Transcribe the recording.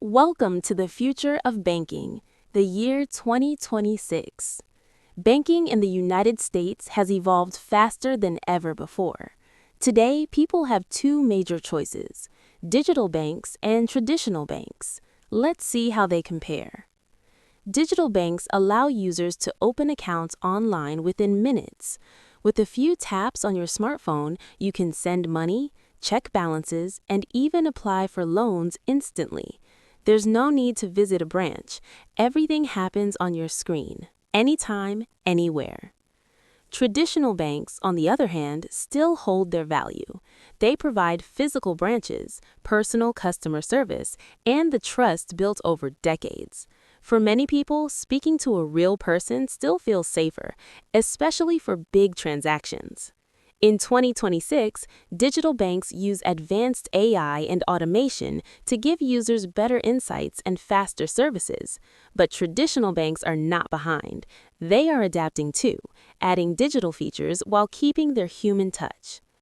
Welcome to the future of banking, the year 2026. Banking in the United States has evolved faster than ever before. Today, people have two major choices: digital banks and traditional banks. Let's see how they compare. Digital banks allow users to open accounts online within minutes. With a few taps on your smartphone, you can send money, check balances, and even apply for loans instantly. There's no need to visit a branch. Everything happens on your screen, anytime, anywhere. Traditional banks, on the other hand, still hold their value. They provide physical branches, personal customer service, and the trust built over decades. For many people, speaking to a real person still feels safer, especially for big transactions. In 2026, digital banks use advanced AI and automation to give users better insights and faster services. But traditional banks are not behind. They are adapting too, adding digital features while keeping their human touch.